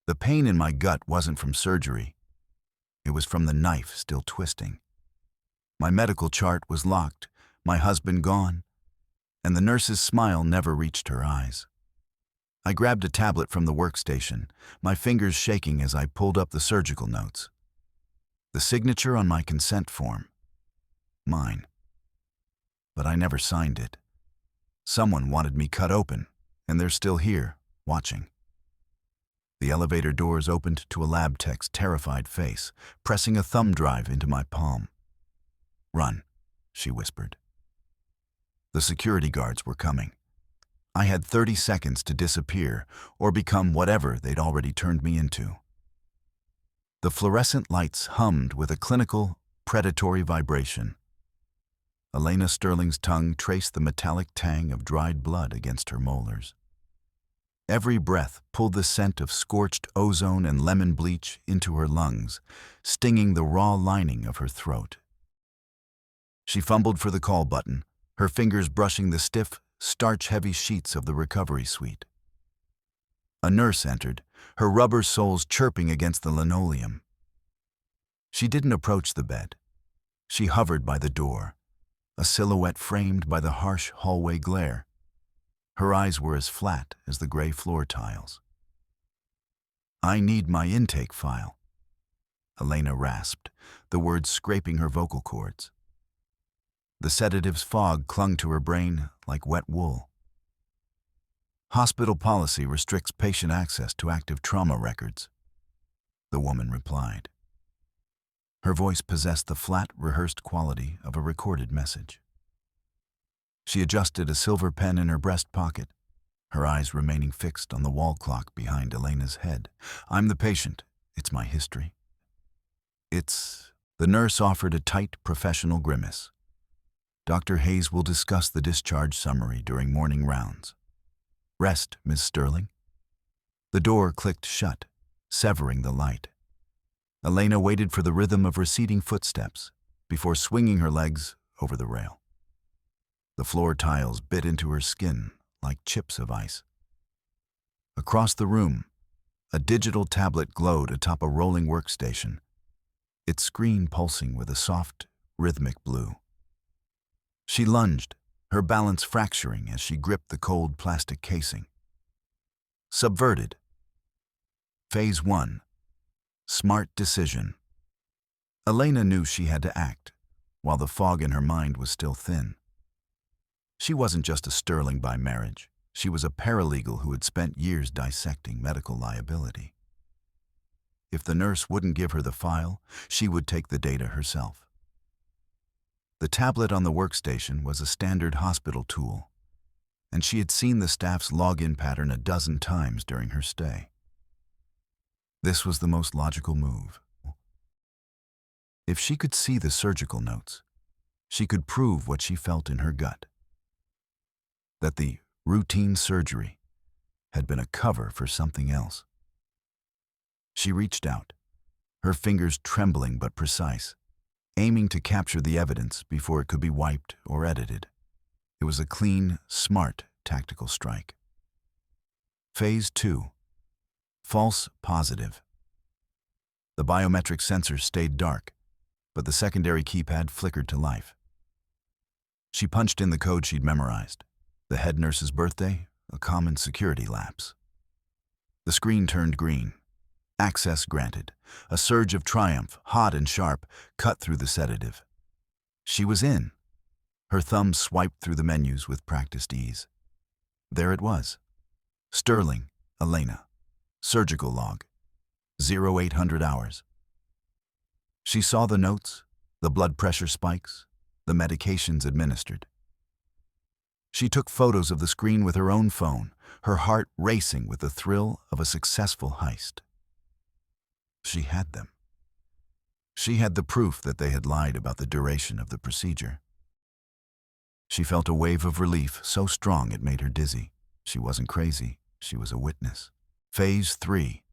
The pain in my gut wasn't from surgery. It was from the knife still twisting. My medical chart was locked, my husband gone, and the nurse's smile never reached her eyes. I grabbed a tablet from the workstation, my fingers shaking as I pulled up the surgical notes. The signature on my consent form. Mine. But I never signed it. Someone wanted me cut open, and they're still here, watching. The elevator doors opened to a lab tech's terrified face, pressing a thumb drive into my palm. "Run," she whispered. The security guards were coming. I had 30 seconds to disappear or become whatever they'd already turned me into. The fluorescent lights hummed with a clinical, predatory vibration. Elena Sterling's tongue traced the metallic tang of dried blood against her molars. Every breath pulled the scent of scorched ozone and lemon bleach into her lungs, stinging the raw lining of her throat. She fumbled for the call button, her fingers brushing the stiff, starch-heavy sheets of the recovery suite. A nurse entered, her rubber soles chirping against the linoleum. She didn't approach the bed. She hovered by the door, a silhouette framed by the harsh hallway glare. Her eyes were as flat as the gray floor tiles. "I need my intake file," Elena rasped, the words scraping her vocal cords. The sedative's fog clung to her brain like wet wool. "Hospital policy restricts patient access to active trauma records," the woman replied. Her voice possessed the flat, rehearsed quality of a recorded message. She adjusted a silver pen in her breast pocket, her eyes remaining fixed on the wall clock behind Elena's head. "I'm the patient. It's my history." The nurse offered a tight, professional grimace. "Dr. Hayes will discuss the discharge summary during morning rounds. Rest, Miss Sterling." The door clicked shut, severing the light. Elena waited for the rhythm of receding footsteps before swinging her legs over the rail. The floor tiles bit into her skin like chips of ice. Across the room, a digital tablet glowed atop a rolling workstation, its screen pulsing with a soft, rhythmic blue. She lunged, her balance fracturing as she gripped the cold plastic casing. Subverted. Phase 1. Smart decision. Elena knew she had to act, while the fog in her mind was still thin. She wasn't just a Sterling by marriage. She was a paralegal who had spent years dissecting medical liability. If the nurse wouldn't give her the file, she would take the data herself. The tablet on the workstation was a standard hospital tool, and she had seen the staff's login pattern a dozen times during her stay. This was the most logical move. If she could see the surgical notes, she could prove what she felt in her gut: that the routine surgery had been a cover for something else. She reached out, her fingers trembling but precise, aiming to capture the evidence before it could be wiped or edited. It was a clean, smart, tactical strike. Phase 2. False positive. The biometric sensor stayed dark, but the secondary keypad flickered to life. She punched in the code she'd memorized. The head nurse's birthday, a common security lapse. The screen turned green. Access granted. A surge of triumph, hot and sharp, cut through the sedative. She was in. Her thumb swiped through the menus with practiced ease. There it was. Sterling, Elena. Surgical log. 0800 hours. She saw the notes, the blood pressure spikes, the medications administered. She took photos of the screen with her own phone, her heart racing with the thrill of a successful heist. She had them. She had the proof that they had lied about the duration of the procedure. She felt a wave of relief so strong it made her dizzy. She wasn't crazy. She was a witness. Phase 3.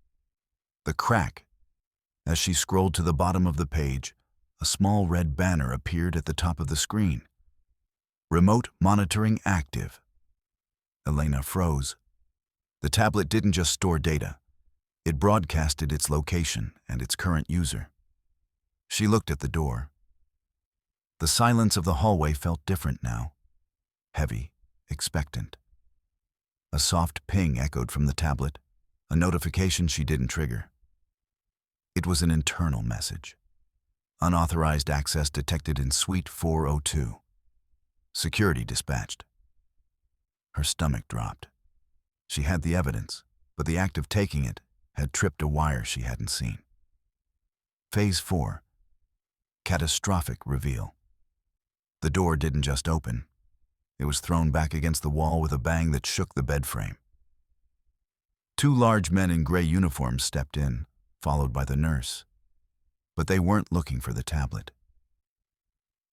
The crack. As she scrolled to the bottom of the page, a small red banner appeared at the top of the screen. Remote monitoring active. Elena froze. The tablet didn't just store data. It broadcasted its location and its current user. She looked at the door. The silence of the hallway felt different now. Heavy, expectant. A soft ping echoed from the tablet, a notification she didn't trigger. It was an internal message. Unauthorized access detected in Suite 402. Security dispatched. Her stomach dropped. She had the evidence, but the act of taking it had tripped a wire she hadn't seen. Phase 4. Catastrophic reveal. The door didn't just open. It was thrown back against the wall with a bang that shook the bed frame. Two large men in gray uniforms stepped in, followed by the nurse. But they weren't looking for the tablet.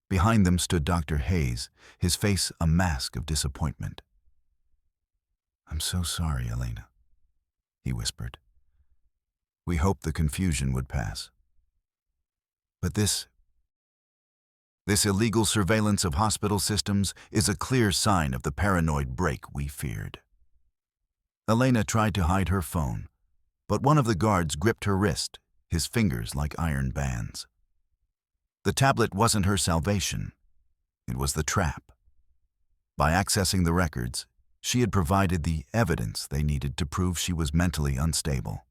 Behind them stood Dr. Hayes, his face a mask of disappointment. "I'm so sorry, Elena," he whispered. "We hoped the confusion would pass. But this illegal surveillance of hospital systems is a clear sign of the paranoid break we feared." Elena tried to hide her phone, but one of the guards gripped her wrist, his fingers like iron bands. The tablet wasn't her salvation. It was the trap. By accessing the records, she had provided the evidence they needed to prove she was mentally unstable.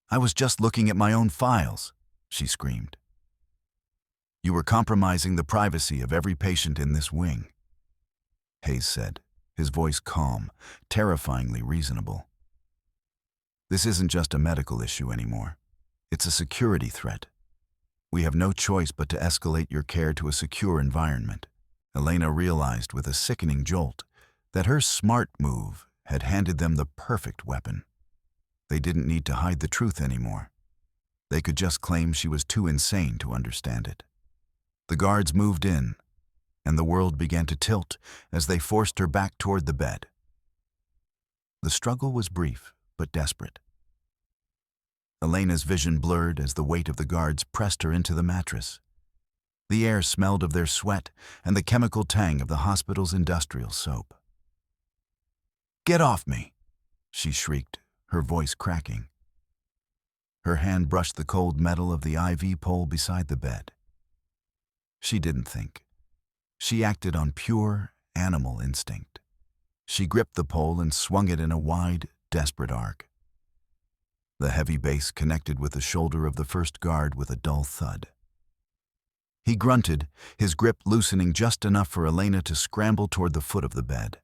"I was just looking at my own files," she screamed. "You were compromising the privacy of every patient in this wing," Hayes said, his voice calm, terrifyingly reasonable. "This isn't just a medical issue anymore. It's a security threat. We have no choice but to escalate your care to a secure environment." Elena realized with a sickening jolt that her smart move had handed them the perfect weapon. They didn't need to hide the truth anymore. They could just claim she was too insane to understand it. The guards moved in, and the world began to tilt as they forced her back toward the bed. The struggle was brief, but desperate. Elena's vision blurred as the weight of the guards pressed her into the mattress. The air smelled of their sweat and the chemical tang of the hospital's industrial soap. "Get off me!" she shrieked, her voice cracking. Her hand brushed the cold metal of the IV pole beside the bed. She didn't think. She acted on pure animal instinct. She gripped the pole and swung it in a wide, desperate arc. The heavy base connected with the shoulder of the first guard with a dull thud. He grunted, his grip loosening just enough for Elena to scramble toward the foot of the bed.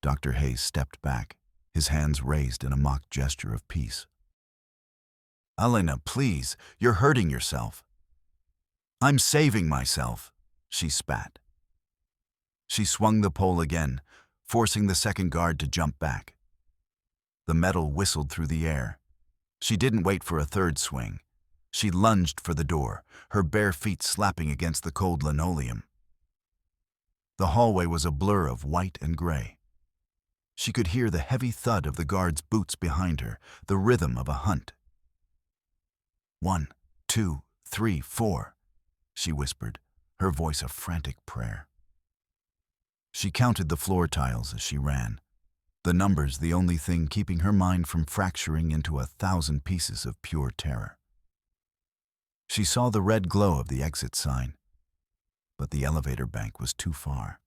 Dr. Hayes stepped back, his hands raised in a mock gesture of peace. "Elena, please, you're hurting yourself." "I'm saving myself," she spat. She swung the pole again, forcing the second guard to jump back. The metal whistled through the air. She didn't wait for a third swing. She lunged for the door, her bare feet slapping against the cold linoleum. The hallway was a blur of white and gray. She could hear the heavy thud of the guards' boots behind her, the rhythm of a hunt. 1, 2, 3, 4, she whispered, her voice a frantic prayer. She counted the floor tiles as she ran, the numbers the only thing keeping her mind from fracturing into 1,000 pieces of pure terror. She saw the red glow of the exit sign, but the elevator bank was too far.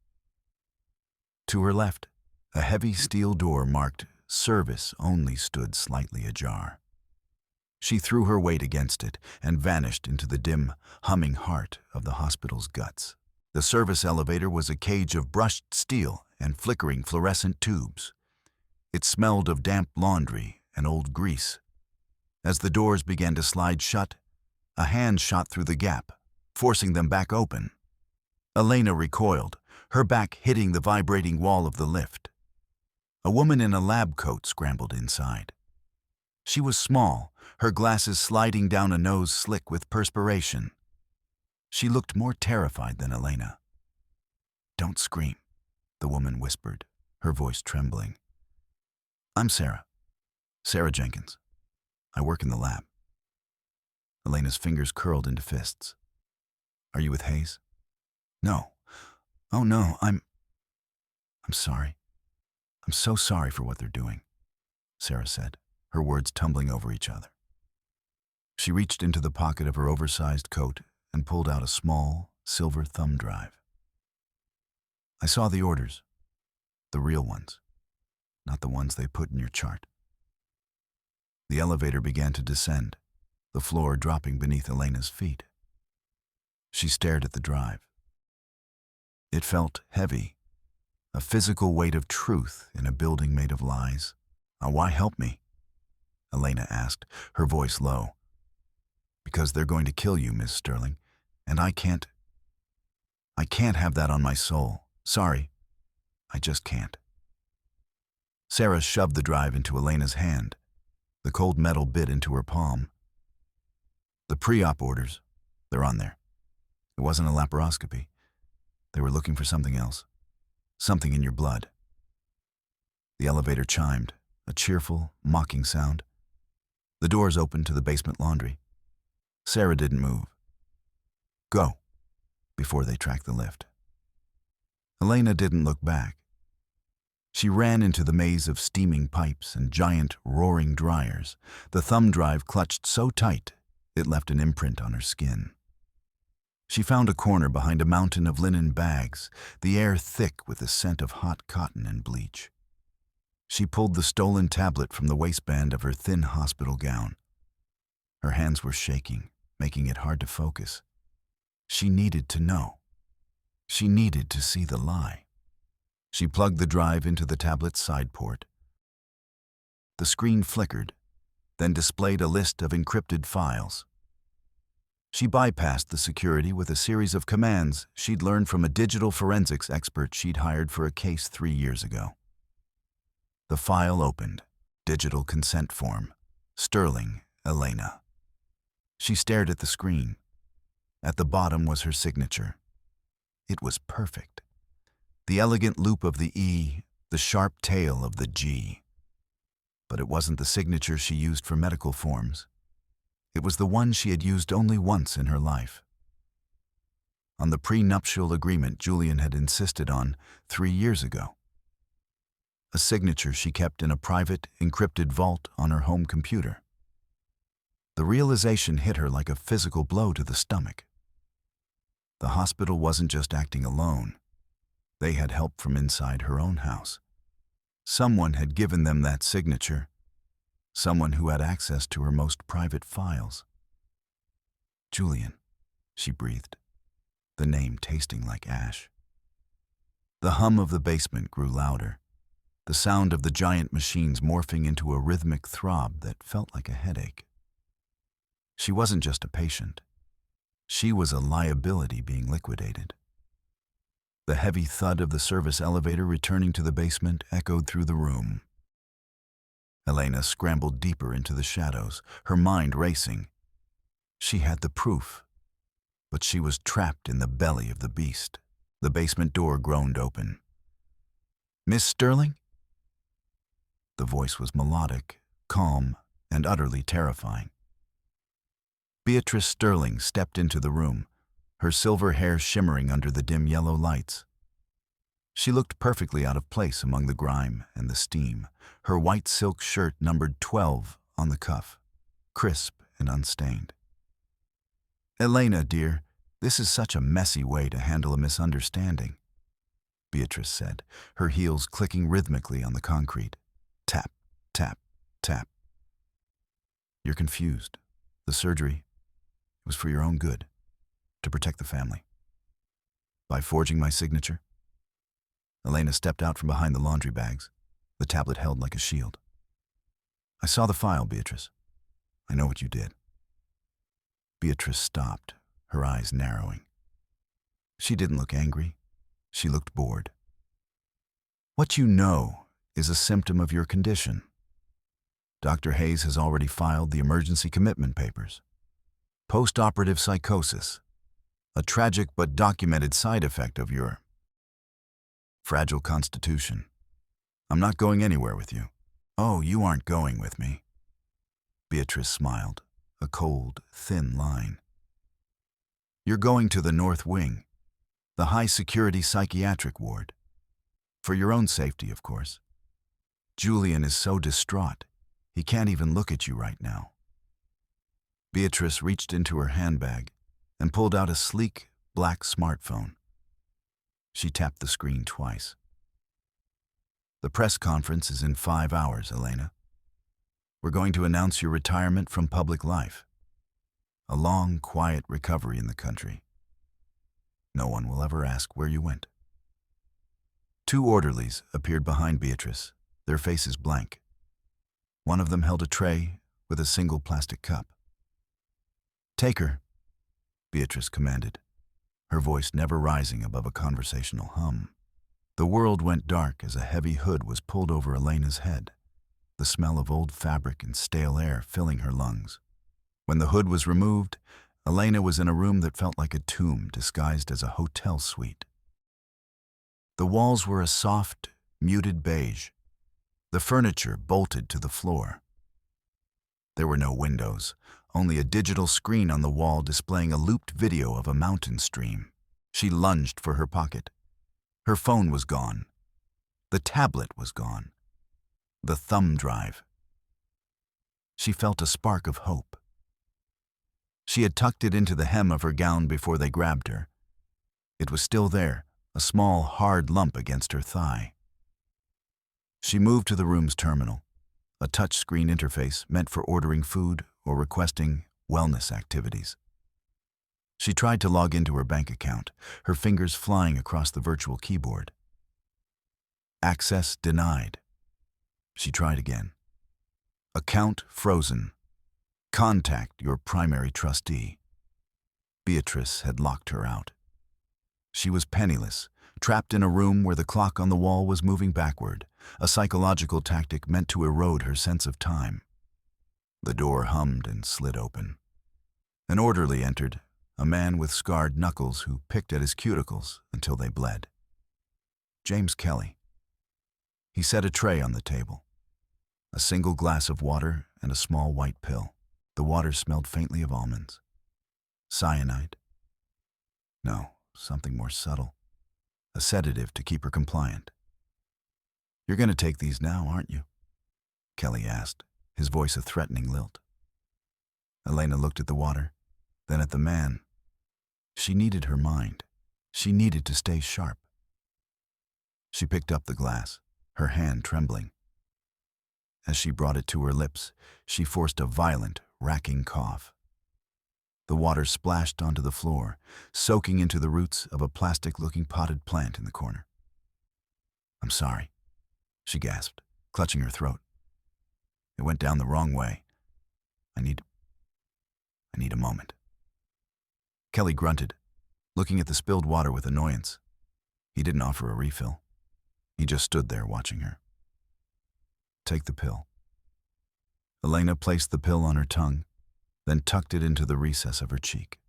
To her left, a heavy steel door marked "Service Only" stood slightly ajar. She threw her weight against it and vanished into the dim, humming heart of the hospital's guts. The service elevator was a cage of brushed steel and flickering fluorescent tubes. It smelled of damp laundry and old grease. As the doors began to slide shut, a hand shot through the gap, forcing them back open. Elena recoiled, her back hitting the vibrating wall of the lift. A woman in a lab coat scrambled inside. She was small, her glasses sliding down a nose slick with perspiration. She looked more terrified than Elena. "Don't scream," the woman whispered, her voice trembling. "I'm Sarah Jenkins. I work in the lab." Elena's fingers curled into fists. "Are you with Hayes?" "No. Oh no, I'm sorry. I'm so sorry for what they're doing," Sarah said. her words tumbling over each other. She reached into the pocket of her oversized coat and pulled out a small, silver thumb drive. I saw the orders, the real ones, not the ones they put in your chart. The elevator began to descend, the floor dropping beneath Elena's feet. She stared at the drive. It felt heavy, a physical weight of truth in a building made of lies. Why help me? Elena asked, her voice low. Because they're going to kill you, Miss Sterling, and I can't have that on my soul. Sorry, I just can't. Sarah shoved the drive into Elena's hand. The cold metal bit into her palm. The pre-op orders, they're on there. It wasn't a laparoscopy. They were looking for something else. Something in your blood. The elevator chimed, a cheerful, mocking sound. The doors opened to the basement laundry. Sarah didn't move. Go, before they tracked the lift. Elena didn't look back. She ran into the maze of steaming pipes and giant, roaring dryers. The thumb drive clutched so tight, it left an imprint on her skin. She found a corner behind a mountain of linen bags, the air thick with the scent of hot cotton and bleach. She pulled the stolen tablet from the waistband of her thin hospital gown. Her hands were shaking, making it hard to focus. She needed to know. She needed to see the lie. She plugged the drive into the tablet's side port. The screen flickered, then displayed a list of encrypted files. She bypassed the security with a series of commands she'd learned from a digital forensics expert she'd hired for a case 3 years ago. The file opened. Digital consent form. Sterling, Elena. She stared at the screen. At the bottom was her signature. It was perfect. The elegant loop of the E, the sharp tail of the G. But it wasn't the signature she used for medical forms. It was the one she had used only once in her life. On the prenuptial agreement Julian had insisted on 3 years ago. A signature she kept in a private, encrypted vault on her home computer. The realization hit her like a physical blow to the stomach. The hospital wasn't just acting alone. They had help from inside her own house. Someone had given them that signature. Someone who had access to her most private files. Julian, she breathed, the name tasting like ash. The hum of the basement grew louder, the sound of the giant machines morphing into a rhythmic throb that felt like a headache. She wasn't just a patient. She was a liability being liquidated. The heavy thud of the service elevator returning to the basement echoed through the room. Elena scrambled deeper into the shadows, her mind racing. She had the proof, but she was trapped in the belly of the beast. The basement door groaned open. "Miss Sterling?" The voice was melodic, calm, and utterly terrifying. Beatrice Sterling stepped into the room, her silver hair shimmering under the dim yellow lights. She looked perfectly out of place among the grime and the steam, her white silk shirt numbered 12 on the cuff, crisp and unstained. "Elena, dear, this is such a messy way to handle a misunderstanding," Beatrice said, her heels clicking rhythmically on the concrete. Tap, tap, tap. "You're confused. The surgery was for your own good, to protect the family. By forging my signature." Elena stepped out from behind the laundry bags, the tablet held like a shield. "I saw the file, Beatrice. I know what you did." Beatrice stopped, her eyes narrowing. She didn't look angry. She looked bored. "What you know is a symptom of your condition. Dr. Hayes has already filed the emergency commitment papers. Post-operative psychosis, a tragic but documented side effect of your fragile constitution. I'm not going anywhere with you." "Oh, you aren't going with me." Beatrice smiled, a cold, thin line. "You're going to the North Wing, the high-security psychiatric ward. 'For your own safety, of course. Julian is so distraught. He can't even look at you right now. Beatrice reached into her handbag and pulled out a sleek, black smartphone. She tapped the screen twice. The press conference is in 5 hours, Elena. We're going to announce your retirement from public life. A long, quiet recovery in the country. No one will ever ask where you went. 2 orderlies appeared behind Beatrice, their faces blank. One of them held a tray with a single plastic cup. "Take her," Beatrice commanded, her voice never rising above a conversational hum. The world went dark as a heavy hood was pulled over Elena's head, the smell of old fabric and stale air filling her lungs. When the hood was removed, Elena was in a room that felt like a tomb disguised as a hotel suite. The walls were a soft, muted beige, the furniture bolted to the floor. There were no windows, only a digital screen on the wall displaying a looped video of a mountain stream. She lunged for her pocket. Her phone was gone. The tablet was gone. The thumb drive. She felt a spark of hope. She had tucked it into the hem of her gown before they grabbed her. It was still there, a small, hard lump against her thigh. She moved to the room's terminal, a touch-screen interface meant for ordering food or requesting wellness activities. She tried to log into her bank account, her fingers flying across the virtual keyboard. Access denied. She tried again. Account frozen. Contact your primary trustee. Beatrice had locked her out. She was penniless, trapped in a room where the clock on the wall was moving backward, a psychological tactic meant to erode her sense of time. The door hummed and slid open. An orderly entered, a man with scarred knuckles who picked at his cuticles until they bled. James Kelly. He set a tray on the table. A single glass of water and a small white pill. The water smelled faintly of almonds. Cyanide? No, something more subtle. A sedative to keep her compliant. "You're going to take these now, aren't you?" Kelly asked, his voice a threatening lilt. Elena looked at the water, then at the man. She needed her mind. She needed to stay sharp. She picked up the glass, her hand trembling. As she brought it to her lips, she forced a violent, racking cough. The water splashed onto the floor, soaking into the roots of a plastic-looking potted plant in the corner. "I'm sorry," she gasped, clutching her throat. "It went down the wrong way. I need a moment." Kelly grunted, looking at the spilled water with annoyance. He didn't offer a refill. He just stood there watching her. "Take the pill." Elena placed the pill on her tongue, then tucked it into the recess of her cheek.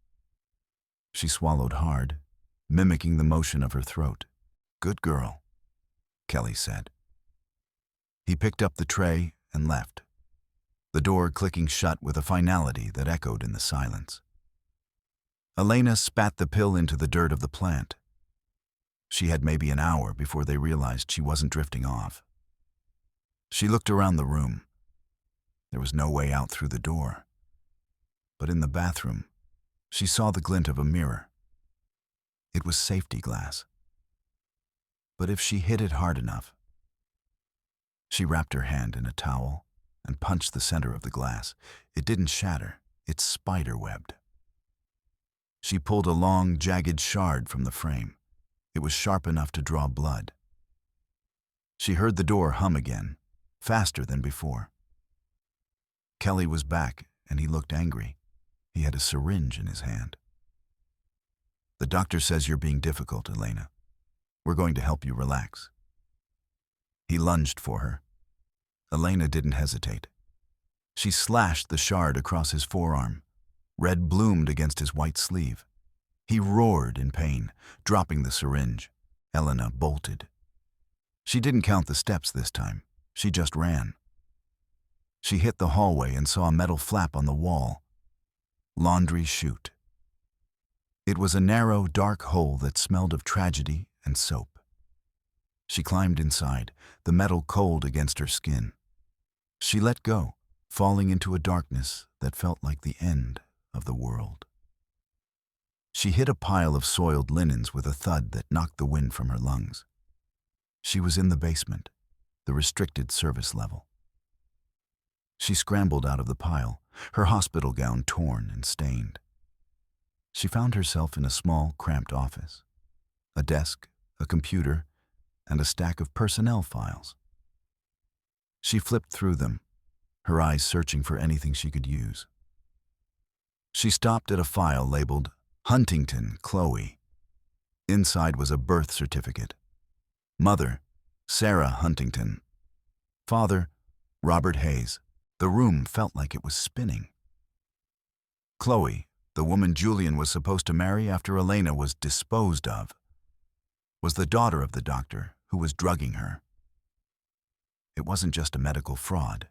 She swallowed hard, mimicking the motion of her throat. "Good girl," Kelly said. He picked up the tray and left, the door clicking shut with a finality that echoed in the silence. Elena spat the pill into the dirt of the plant. She had maybe an hour before they realized she wasn't drifting off. She looked around the room. There was no way out through the door. But in the bathroom, she saw the glint of a mirror. It was safety glass. But if she hit it hard enough... She wrapped her hand in a towel and punched the center of the glass. It didn't shatter, it spider-webbed. She pulled a long, jagged shard from the frame. It was sharp enough to draw blood. She heard the door hum again, faster than before. Kelly was back, and he looked angry. He had a syringe in his hand. "The doctor says you're being difficult, Elena. We're going to help you relax." He lunged for her. Elena didn't hesitate. She slashed the shard across his forearm. Red bloomed against his white sleeve. He roared in pain, dropping the syringe. Elena bolted. She didn't count the steps this time. She just ran. She hit the hallway and saw a metal flap on the wall. Laundry chute. It was a narrow, dark hole that smelled of tragedy and soap. She climbed inside, the metal cold against her skin. She let go, falling into a darkness that felt like the end of the world. She hit a pile of soiled linens with a thud that knocked the wind from her lungs. She was in the basement, the restricted service level. She scrambled out of the pile, her hospital gown torn and stained. She found herself in a small, cramped office. A desk, a computer, and a stack of personnel files. She flipped through them, her eyes searching for anything she could use. She stopped at a file labeled Huntington, Chloe. Inside was a birth certificate. Mother, Sarah Huntington. Father, Robert Hayes. The room felt like it was spinning. Chloe, the woman Julian was supposed to marry after Elena was disposed of, was the daughter of the doctor who was drugging her. It wasn't just a medical fraud.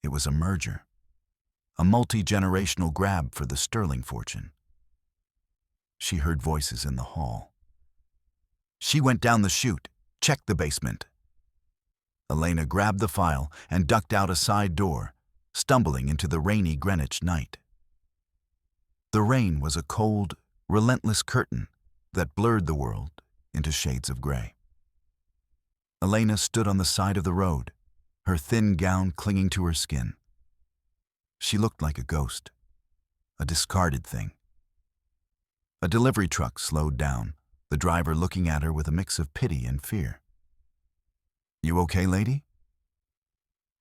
It was a merger, a multi-generational grab for the Sterling fortune. She heard voices in the hall. She went down the chute, checked the basement. Elena grabbed the file and ducked out a side door, stumbling into the rainy Greenwich night. The rain was a cold, relentless curtain that blurred the world into shades of gray. Elena stood on the side of the road, her thin gown clinging to her skin. She looked like a ghost, a discarded thing. A delivery truck slowed down, the driver looking at her with a mix of pity and fear. "You okay, lady?"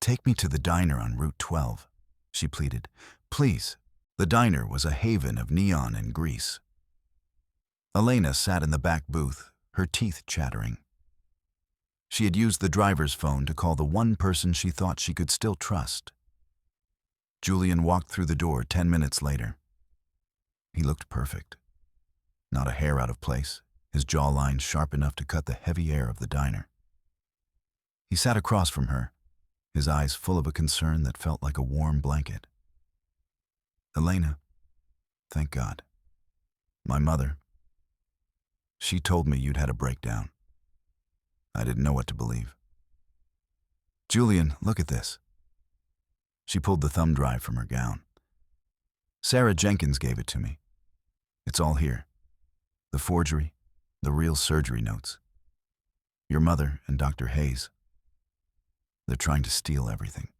"Take me to the diner on Route 12, she pleaded. "Please." The diner was a haven of neon and grease. Elena sat in the back booth, her teeth chattering. She had used the driver's phone to call the one person she thought she could still trust. Julian walked through the door 10 minutes later. He looked perfect. Not a hair out of place, his jawline sharp enough to cut the heavy air of the diner. He sat across from her, his eyes full of a concern that felt like a warm blanket. "Elena, thank God. My mother. She told me you'd had a breakdown. I didn't know what to believe." "Julian, look at this." She pulled the thumb drive from her gown. "Sarah Jenkins gave it to me. It's all here. The forgery, the real surgery notes. Your mother and Dr. Hayes. They're trying to steal everything."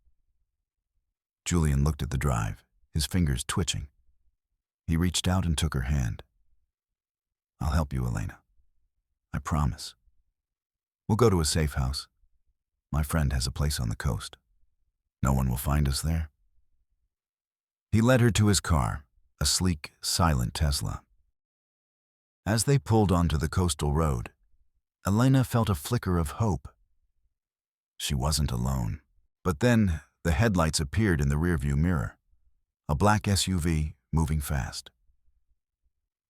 Julian looked at the drive, his fingers twitching. He reached out and took her hand. "I'll help you, Elena. I promise. We'll go to a safe house. My friend has a place on the coast. No one will find us there." He led her to his car, a sleek, silent Tesla. As they pulled onto the coastal road, Elena felt a flicker of hope. She wasn't alone. But then the headlights appeared in the rearview mirror, a black SUV moving fast.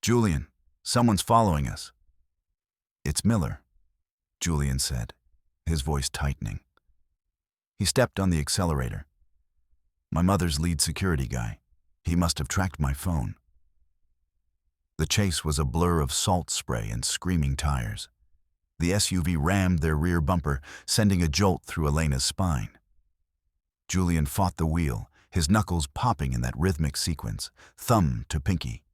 "Julian, someone's following us." "It's Miller," Julian said, his voice tightening. He stepped on the accelerator. "My mother's lead security guy. He must have tracked my phone." The chase was a blur of salt spray and screaming tires. The SUV rammed their rear bumper, sending a jolt through Elena's spine. Julian fought the wheel, his knuckles popping in that rhythmic sequence, thumb to pinky.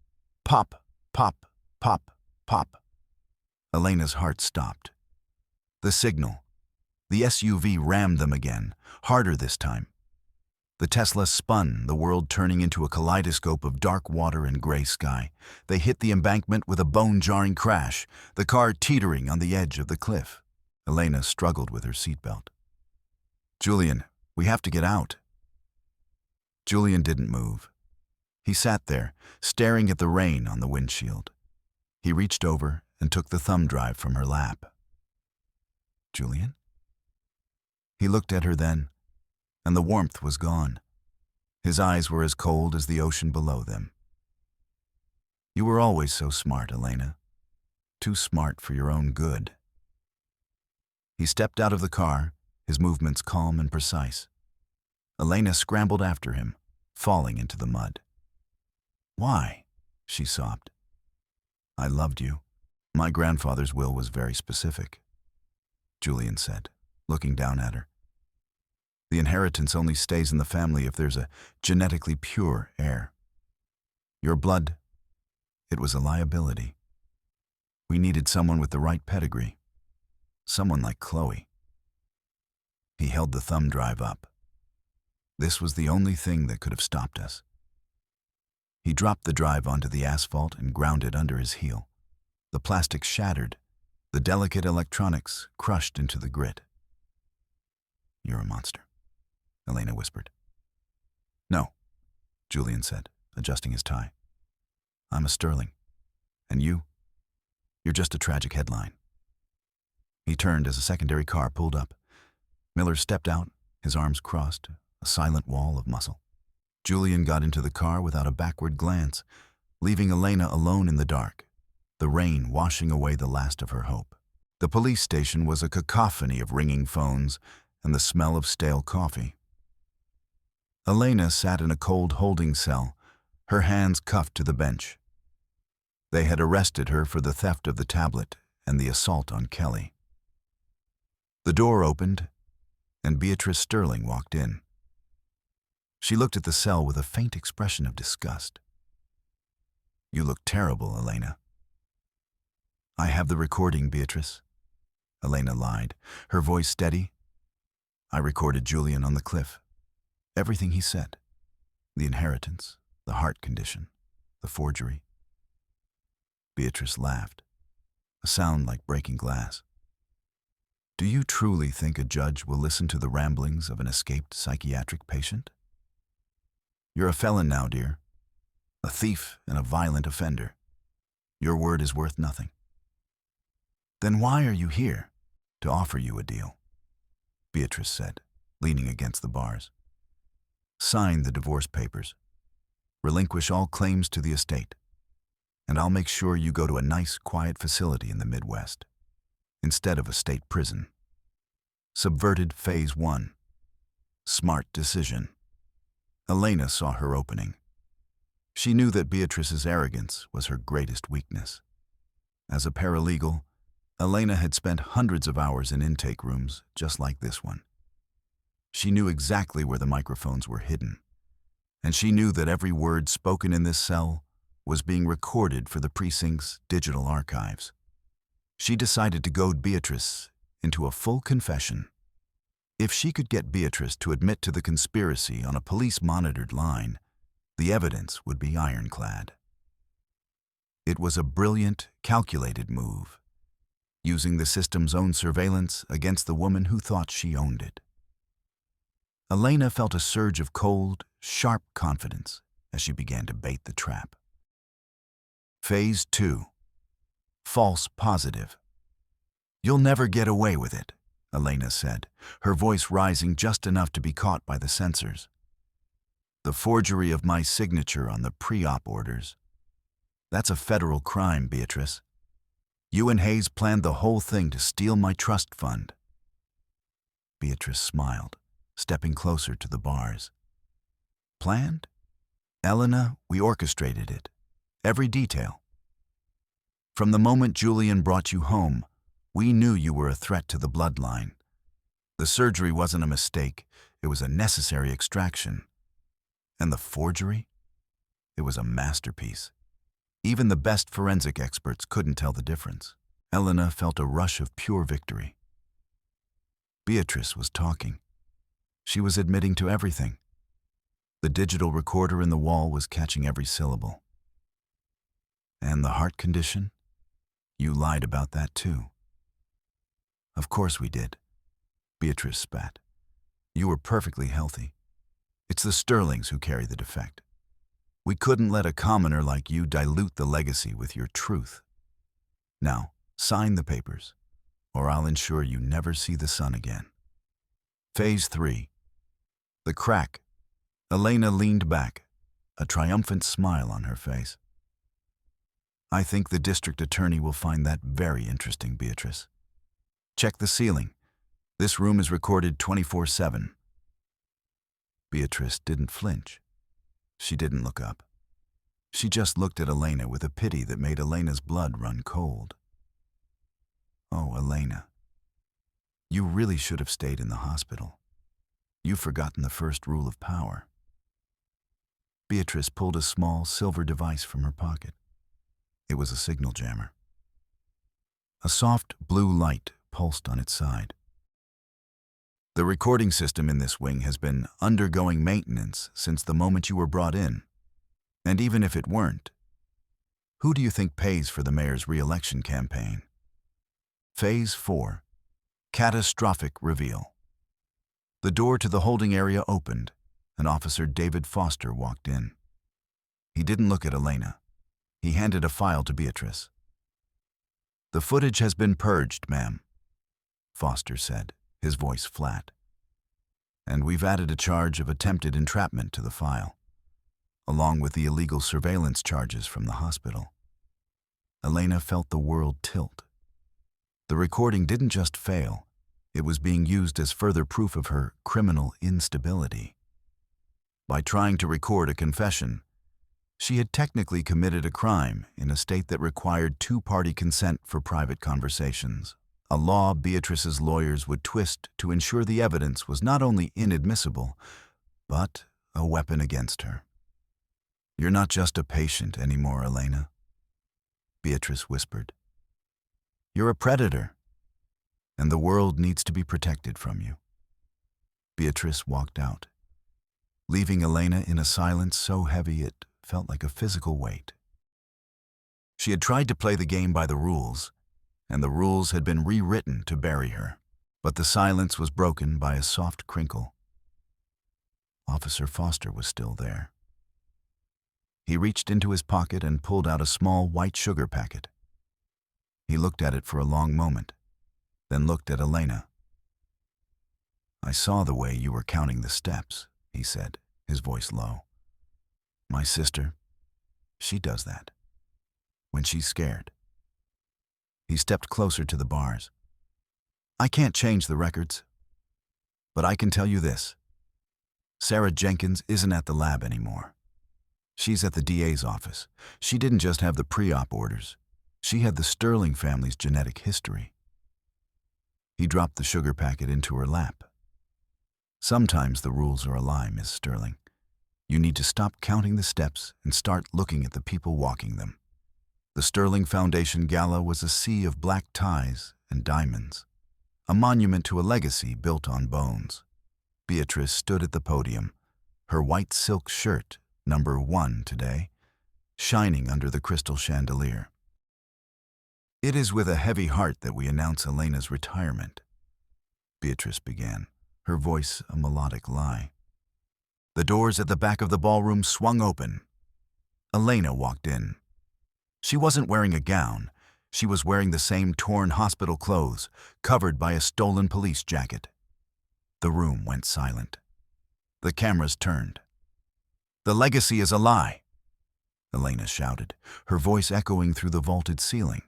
Pop, pop, pop, pop. Elena's heart stopped. The signal. The SUV rammed them again, harder this time. The Tesla spun, the world turning into a kaleidoscope of dark water and gray sky. They hit the embankment with a bone-jarring crash, the car teetering on the edge of the cliff. Elena struggled with her seatbelt. "Julian, we have to get out." Julian didn't move. He sat there, staring at the rain on the windshield. He reached over and took the thumb drive from her lap. "Julian?" He looked at her then, and the warmth was gone. His eyes were as cold as the ocean below them. "You were always so smart, Elena. Too smart for your own good." He stepped out of the car, his movements calm and precise. Elena scrambled after him, falling into the mud. "Why?" she sobbed. "I loved you. My grandfather's will was very specific," Julian said, looking down at her. The inheritance only stays in the family if there's a genetically pure heir. Your blood, it was a liability. We needed someone with the right pedigree. Someone like Chloe. He held the thumb drive up. This was the only thing that could have stopped us. He dropped the drive onto the asphalt and ground it under his heel. The plastic shattered, the delicate electronics crushed into the grit. "You're a monster," Elena whispered. "No," Julian said, adjusting his tie. "I'm a Sterling. And you're just a tragic headline." He turned as a secondary car pulled up. Miller stepped out, his arms crossed, a silent wall of muscle. Julian got into the car without a backward glance, leaving Elena alone in the dark, the rain washing away the last of her hope. The police station was a cacophony of ringing phones and the smell of stale coffee. Elena sat in a cold holding cell, her hands cuffed to the bench. They had arrested her for the theft of the tablet and the assault on Kelly. The door opened, and Beatrice Sterling walked in. She looked at the cell with a faint expression of disgust. "You look terrible, Elena." "I have the recording, Beatrice." Elena lied, her voice steady. "I recorded Julian on the cliff. Everything he said. The inheritance, the heart condition, the forgery." Beatrice laughed, a sound like breaking glass. "Do you truly think a judge will listen to the ramblings of an escaped psychiatric patient? You're a felon now, dear. A thief and a violent offender. Your word is worth nothing." "Then why are you here?" "To offer you a deal," Beatrice said, leaning against the bars. "Sign the divorce papers. Relinquish all claims to the estate. And I'll make sure you go to a nice, quiet facility in the Midwest, instead of a state prison." Subverted Phase 1. Smart decision. Elena saw her opening. She knew that Beatrice's arrogance was her greatest weakness. As a paralegal, Elena had spent hundreds of hours in intake rooms just like this one. She knew exactly where the microphones were hidden, and she knew that every word spoken in this cell was being recorded for the precinct's digital archives. She decided to goad Beatrice into a full confession. If she could get Beatrice to admit to the conspiracy on a police-monitored line, the evidence would be ironclad. It was a brilliant, calculated move, using the system's own surveillance against the woman who thought she owned it. Elena felt a surge of cold, sharp confidence as she began to bait the trap. Phase 2. False positive. "You'll never get away with it," Elena said, her voice rising just enough to be caught by the sensors. "The forgery of my signature on the pre-op orders. That's a federal crime, Beatrice. You and Hayes planned the whole thing to steal my trust fund." Beatrice smiled, stepping closer to the bars. "Planned? Elena, we orchestrated it. Every detail. From the moment Julian brought you home, we knew you were a threat to the bloodline. The surgery wasn't a mistake, it was a necessary extraction. And the forgery? It was a masterpiece. Even the best forensic experts couldn't tell the difference." Elena felt a rush of pure victory. Beatrice was talking. She was admitting to everything. The digital recorder in the wall was catching every syllable. "And the heart condition? You lied about that too." "Of course we did," Beatrice spat. "You were perfectly healthy. It's the Sterlings who carry the defect. We couldn't let a commoner like you dilute the legacy with your truth. Now, sign the papers, or I'll ensure you never see the sun again." Phase 3. The crack. Elena leaned back, a triumphant smile on her face. "I think the district attorney will find that very interesting, Beatrice. Check the ceiling. This room is recorded 24/7. Beatrice didn't flinch. She didn't look up. She just looked at Elena with a pity that made Elena's blood run cold. "Oh, Elena, you really should have stayed in the hospital. You've forgotten the first rule of power. Beatrice pulled a small silver device from her pocket. It was a signal jammer. A soft blue light pulsed on its side. The recording system in this wing has been undergoing maintenance since the moment you were brought in. And even if it weren't, who do you think pays for the mayor's re-election campaign? Phase 4. Catastrophic reveal. The door to the holding area opened, and Officer David Foster walked in. He didn't look at Elena. He handed a file to Beatrice. "The footage has been purged, ma'am," Foster said, his voice flat. "And we've added a charge of attempted entrapment to the file, along with the illegal surveillance charges from the hospital." Elena felt the world tilt. The recording didn't just fail, it was being used as further proof of her criminal instability. By trying to record a confession, she had technically committed a crime in a state that required two-party consent for private conversations, a law Beatrice's lawyers would twist to ensure the evidence was not only inadmissible, but a weapon against her. "You're not just a patient anymore, Elena," Beatrice whispered. "You're a predator, and the world needs to be protected from you." Beatrice walked out, leaving Elena in a silence so heavy it felt like a physical weight. She had tried to play the game by the rules, and the rules had been rewritten to bury her. But the silence was broken by a soft crinkle. Officer Foster was still there. He reached into his pocket and pulled out a small white sugar packet. He looked at it for a long moment, then looked at Elena. "I saw the way you were counting the steps," he said, his voice low. "My sister, she does that, when she's scared." He stepped closer to the bars. "I can't change the records, but I can tell you this. Sarah Jenkins isn't at the lab anymore. She's at the DA's office. She didn't just have the pre-op orders. She had the Sterling family's genetic history." He dropped the sugar packet into her lap. "Sometimes the rules are a lie, Miss Sterling. You need to stop counting the steps and start looking at the people walking them." The Sterling Foundation Gala was a sea of black ties and diamonds, a monument to a legacy built on bones. Beatrice stood at the podium, her white silk shirt, number 1 today, shining under the crystal chandelier. "It is with a heavy heart that we announce Elena's retirement," Beatrice began, her voice a melodic lie. The doors at the back of the ballroom swung open. Elena walked in. She wasn't wearing a gown. She was wearing the same torn hospital clothes, covered by a stolen police jacket. The room went silent. The cameras turned. "The legacy is a lie," Elena shouted, her voice echoing through the vaulted ceiling.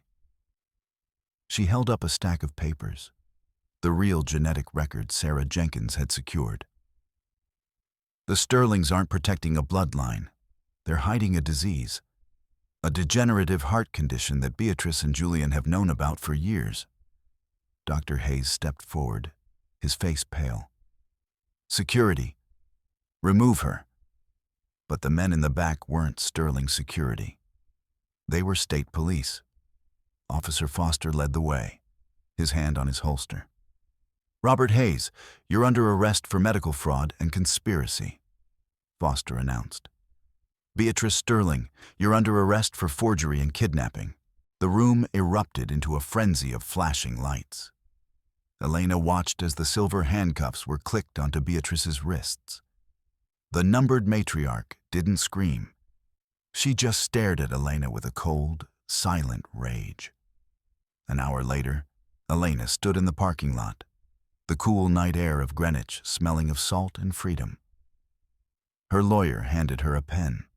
She held up a stack of papers, the real genetic record Sarah Jenkins had secured. "The Sterlings aren't protecting a bloodline. They're hiding a disease, a degenerative heart condition that Beatrice and Julian have known about for years." Dr. Hayes stepped forward, his face pale. "Security. Remove her." But the men in the back weren't Sterling security. They were state police. Officer Foster led the way, his hand on his holster. "Robert Hayes, you're under arrest for medical fraud and conspiracy," Foster announced. "Beatrice Sterling, you're under arrest for forgery and kidnapping." The room erupted into a frenzy of flashing lights. Elena watched as the silver handcuffs were clicked onto Beatrice's wrists. The numbered matriarch didn't scream. She just stared at Elena with a cold, silent rage. An hour later, Elena stood in the parking lot, the cool night air of Greenwich smelling of salt and freedom. Her lawyer handed her a pen.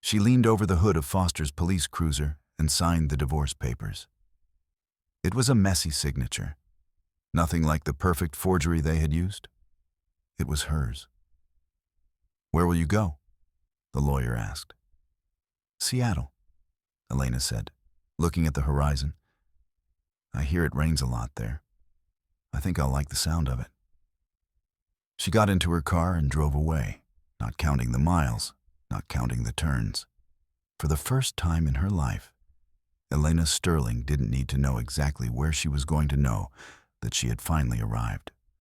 She leaned over the hood of Foster's police cruiser and signed the divorce papers. It was a messy signature, nothing like the perfect forgery they had used. It was hers. "Where will you go?" the lawyer asked. "Seattle," Elena said, looking at the horizon. "I hear it rains a lot there. I think I'll like the sound of it." She got into her car and drove away, not counting the miles, not counting the turns. For the first time in her life, Elena Sterling didn't need to know exactly where she was going to know that she had finally arrived.